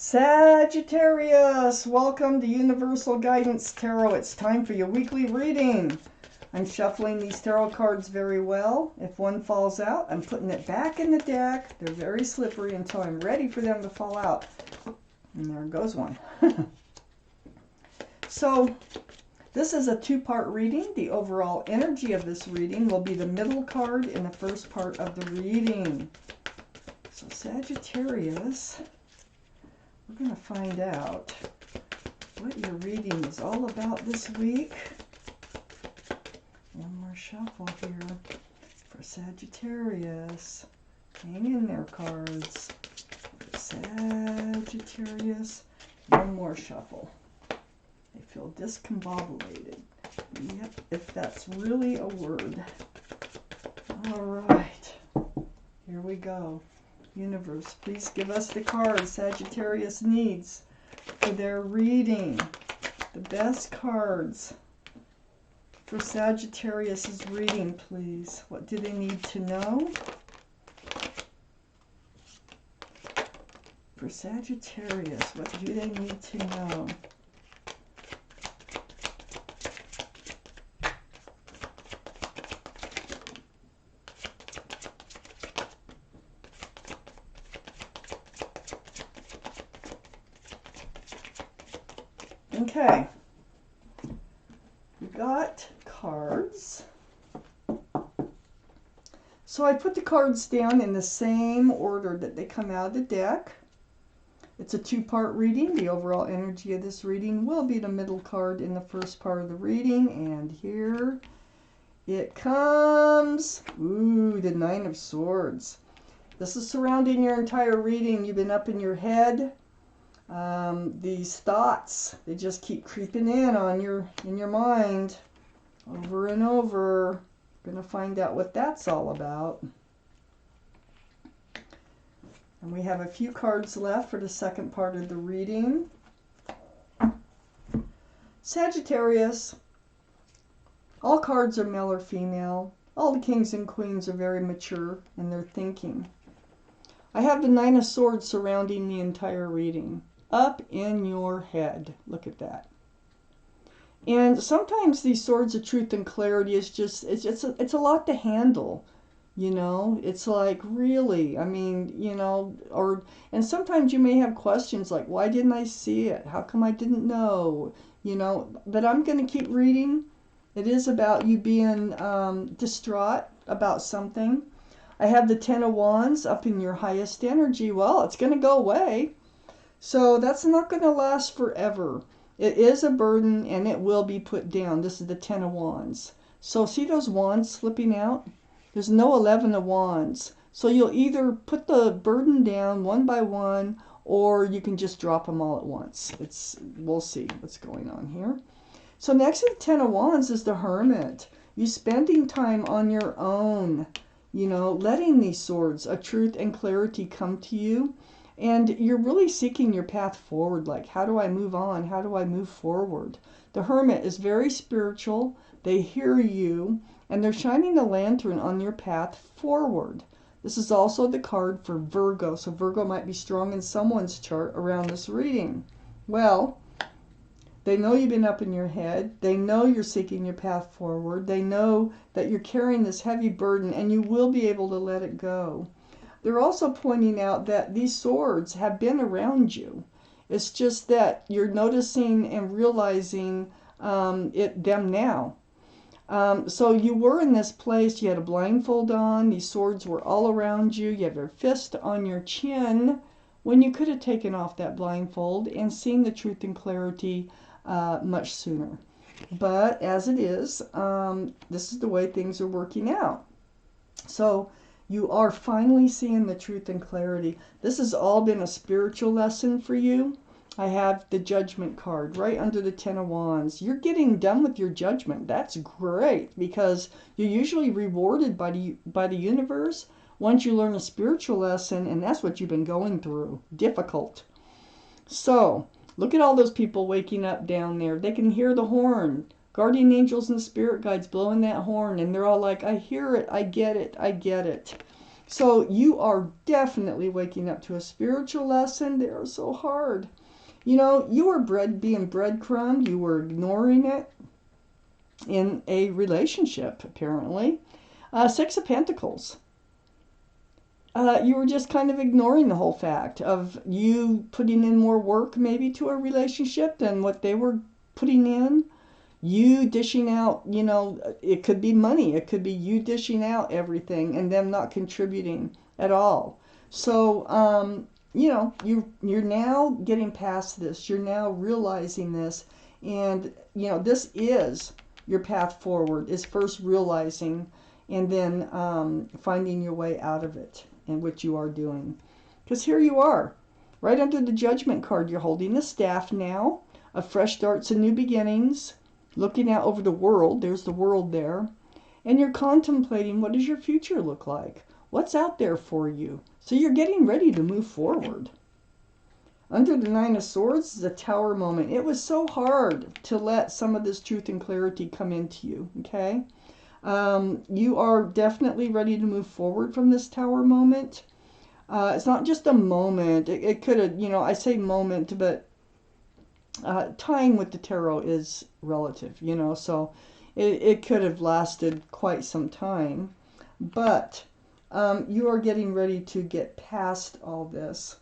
Sagittarius, welcome to Universal Guidance Tarot. It's time for your weekly reading. I'm shuffling these tarot cards very well. If one falls out, I'm putting it back in the deck. They're very slippery until I'm ready for them to fall out. And there goes one. So, this is a two-part reading. The overall energy of this reading will be the middle card in the first part of the reading. So, Sagittarius, we're going to find out what your reading is all about this week. One more shuffle here for Sagittarius. Hang in there, cards. For Sagittarius, one more shuffle. They feel discombobulated. Yep, if that's really a word. All right, here we go. Universe, please give us the cards Sagittarius needs for their reading. The best cards for Sagittarius's reading, please. What do they need to know? For Sagittarius, what do they need to know? Okay, we got cards. So I put the cards down in the same order that they come out of the deck. It's a two-part reading. The overall energy of this reading will be the middle card in the first part of the reading. And here it comes. Ooh, the Nine of Swords. This is surrounding your entire reading. You've been up in your head. These thoughts, they just keep creeping in your mind over and over. We're going to find out what that's all about. And we have a few cards left for the second part of the reading. Sagittarius, all cards are male or female. All the kings and queens are very mature in their thinking. I have the Nine of Swords surrounding the entire reading. Up in your head. Look at that. And sometimes these swords of truth and clarity is just, it's a lot to handle. You know, it's like, really, I mean, you know, and sometimes you may have questions like, why didn't I see it? How come I didn't know? You know, but I'm going to keep reading. It is about you being distraught about something. I have the Ten of Wands up in your highest energy. Well, it's going to go away. So that's not going to last forever. It is a burden and it will be put down. This is the Ten of Wands. So see those wands slipping out? There's no 11 of Wands. So you'll either put the burden down one by one, or you can just drop them all at once. We'll see what's going on here. So next to the Ten of Wands is the Hermit. You spending time on your own, you know, letting these swords of truth and clarity come to you. And you're really seeking your path forward, like, how do I move on? How do I move forward? The Hermit is very spiritual. They hear you, and they're shining a lantern on your path forward. This is also the card for Virgo. So Virgo might be strong in someone's chart around this reading. Well, they know you've been up in your head. They know you're seeking your path forward. They know that you're carrying this heavy burden, and you will be able to let it go. They're also pointing out that these swords have been around you. It's just that you're noticing and realizing them now. So you were in this place, you had a blindfold on, these swords were all around you, you have your fist on your chin, when you could have taken off that blindfold and seen the truth and clarity much sooner. But as it is, this is the way things are working out. So you are finally seeing the truth and clarity. This has all been a spiritual lesson for you. I have the Judgment card right under the Ten of Wands. You're getting done with your judgment. That's great, because you're usually rewarded by the universe once you learn a spiritual lesson, and that's what you've been going through. Difficult. So, look at all those people waking up down there. They can hear the horn. Guardian angels and spirit guides blowing that horn, and they're all like, I hear it, I get it, I get it. So you are definitely waking up to a spiritual lesson. They are so hard. You know, you were being breadcrumbed. You were ignoring it in a relationship, apparently. Six of Pentacles. You were just kind of ignoring the whole fact of you putting in more work maybe to a relationship than what they were putting in. You dishing out, you know, it could be money. It could be you dishing out everything and them not contributing at all. So, you know, you're now getting past this. You're now realizing this. And, you know, this is your path forward, is first realizing and then finding your way out of it, and what you are doing. Because here you are, right under the Judgment card. You're holding the staff now of fresh starts and new beginnings, looking out over the world. There's the world there. And you're contemplating, what does your future look like? What's out there for you? So you're getting ready to move forward. Under the Nine of Swords is a Tower moment. It was so hard to let some of this truth and clarity come into you, okay? You are definitely ready to move forward from this Tower moment. It's not just a moment. It could have, you know, I say moment, but time with the tarot is relative, you know, so it could have lasted quite some time. But you are getting ready to get past all this.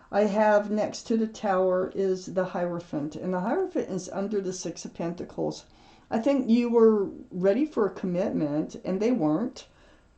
I have next to the Tower is the Hierophant, and the Hierophant is under the Six of Pentacles. I think you were ready for a commitment, and they weren't.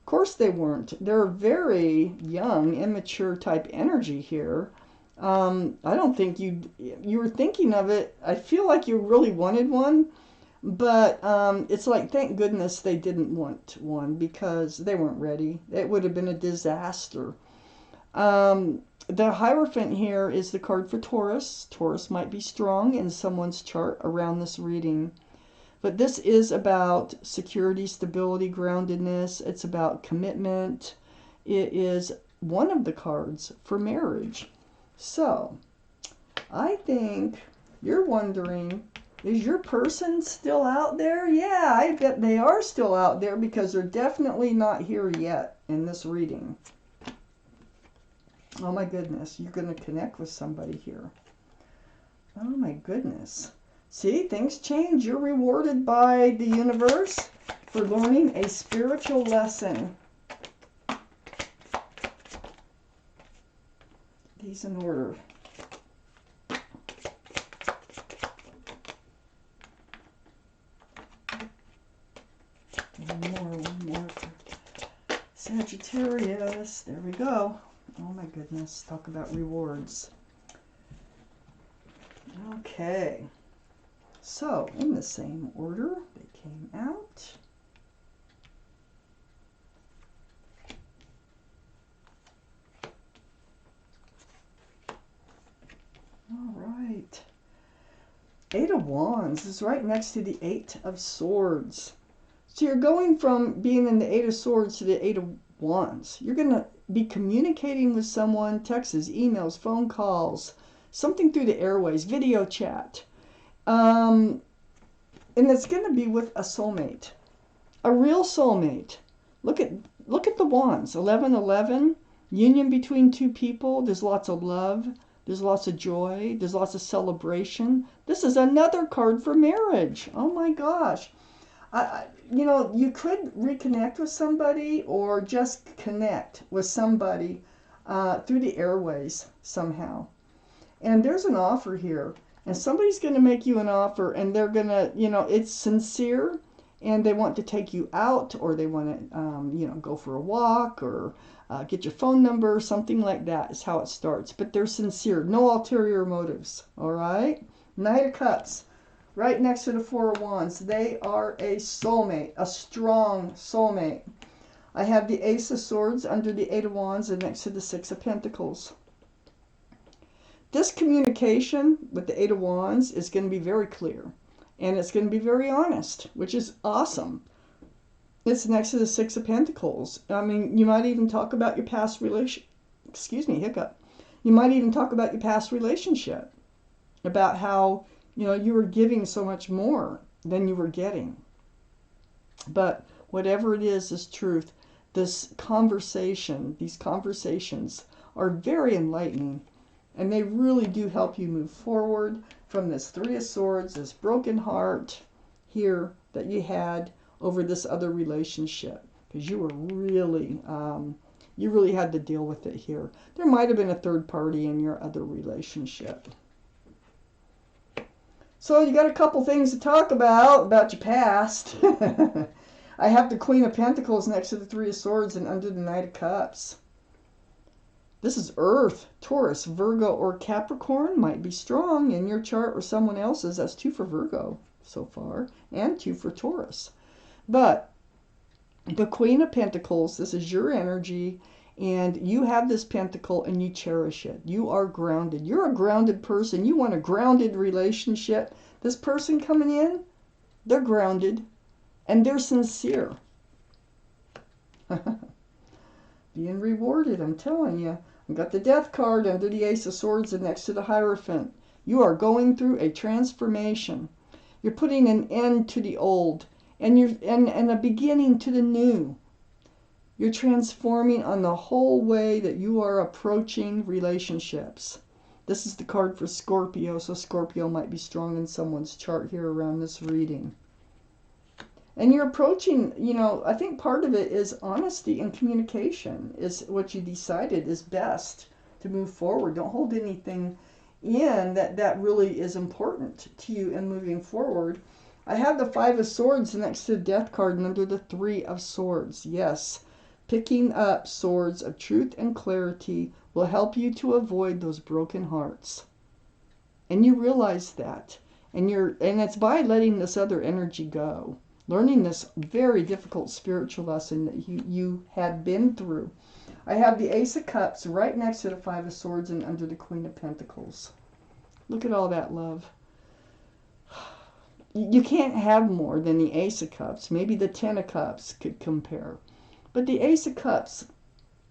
Of course they weren't. They're a very young, immature type energy here. I don't think you were thinking of it. I feel like you really wanted one, but it's like, thank goodness they didn't want one, because they weren't ready. It would have been a disaster. The Hierophant here is the card for Taurus. Taurus might be strong in someone's chart around this reading. But this is about security, stability, groundedness. It's about commitment. It is one of the cards for marriage. So, I think you're wondering, is your person still out there? Yeah, I bet they are still out there, because they're definitely not here yet in this reading. Oh my goodness, you're going to connect with somebody here. Oh my goodness. See, things change. You're rewarded by the universe for learning a spiritual lesson. These in order. One more. Sagittarius. There we go. Oh my goodness. Talk about rewards. Okay. So, in the same order they came out. All right. Eight of Wands is right next to the Eight of Swords. So you're going from being in the Eight of Swords to the Eight of Wands. You're going to be communicating with someone, texts, emails, phone calls, something through the airways, video chat. And it's going to be with a soulmate, a real soulmate. Look at the wands, 11-11, union between two people. There's lots of love. There's lots of joy. There's lots of celebration. This is another card for marriage. Oh my gosh. You know, you could reconnect with somebody or just connect with somebody through the airways somehow. And there's an offer here. And somebody's going to make you an offer, and they're going to, you know, it's sincere, and they want to take you out, or they want to, you know, go for a walk, or get your phone number, something like that is how it starts. But they're sincere, no ulterior motives, all right? Knight of Cups, right next to the Four of Wands. They are a soulmate, a strong soulmate. I have the Ace of Swords under the Eight of Wands and next to the Six of Pentacles. This communication with the Eight of Wands is going to be very clear, and it's going to be very honest, which is awesome. It's next to the Six of Pentacles. I mean, you might even talk about your past You might even talk about your past relationship, about how, you know, you were giving so much more than you were getting. But whatever it is truth. this conversation, these conversations are very enlightening, and they really do help you move forward from this Three of Swords, this broken heart here that you had over this other relationship, because you were really, you really had to deal with it here. There might have been a third party in your other relationship. So you got a couple things to talk about your past. I have the Queen of Pentacles next to the Three of Swords and under the Knight of Cups. This is Earth, Taurus, Virgo, or Capricorn. Might be strong in your chart or someone else's. That's 2 for Virgo so far, and 2 for Taurus. But the Queen of Pentacles, this is your energy, and you have this pentacle and you cherish it. You are grounded. You're a grounded person. You want a grounded relationship. This person coming in, they're grounded and they're sincere. Being rewarded, I'm telling you. I got the Death card under the Ace of Swords and next to the Hierophant. You are going through a transformation. You're putting an end to the old and a beginning to the new. You're transforming on the whole way that you are approaching relationships. This is the card for Scorpio, so Scorpio might be strong in someone's chart here around this reading. And you're approaching, you know, I think part of it is honesty and communication is what you decided is best to move forward. Don't hold anything in that really is important to you in moving forward. I have the Five of Swords next to the Death card and under the Three of Swords. Yes, picking up swords of truth and clarity will help you to avoid those broken hearts. And you realize that. And it's by letting this other energy go. Learning this very difficult spiritual lesson that you had been through. I have the Ace of Cups right next to the Five of Swords and under the Queen of Pentacles. Look at all that love. You can't have more than the Ace of Cups. Maybe the Ten of Cups could compare. But the Ace of Cups,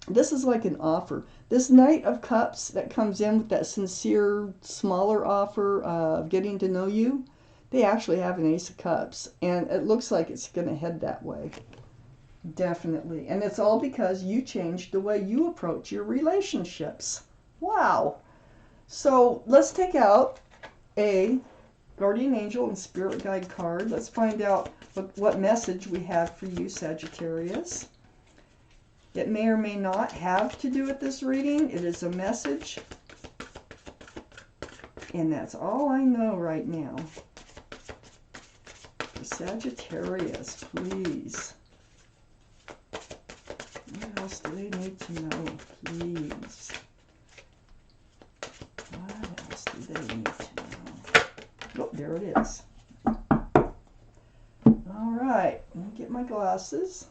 this is like an offer. This Knight of Cups that comes in with that sincere, smaller offer of getting to know you, they actually have an Ace of Cups. And it looks like it's going to head that way. Definitely. And it's all because you changed the way you approach your relationships. Wow. So let's take out a Guardian Angel and Spirit Guide card. Let's find out what message we have for you, Sagittarius. It may or may not have to do with this reading. It is a message. And that's all I know right now. Sagittarius, please. What else do they need to know, please? What else do they need to know? Oh, there it is. All right, let me get my glasses.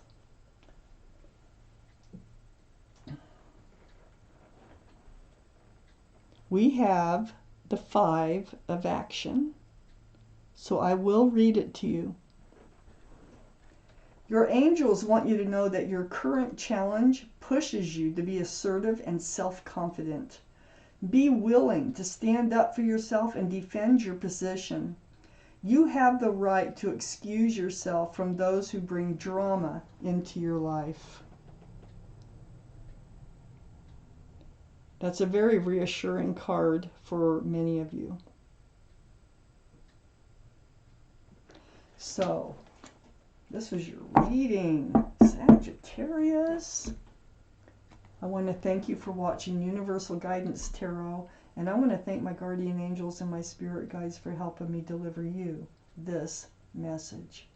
We have the Five of Action. So I will read it to you. Your angels want you to know that your current challenge pushes you to be assertive and self-confident. Be willing to stand up for yourself and defend your position. You have the right to excuse yourself from those who bring drama into your life. That's a very reassuring card for many of you. So, this was your reading, Sagittarius. I want to thank you for watching Universal Guidance Tarot, and I want to thank my guardian angels and my spirit guides for helping me deliver you this message.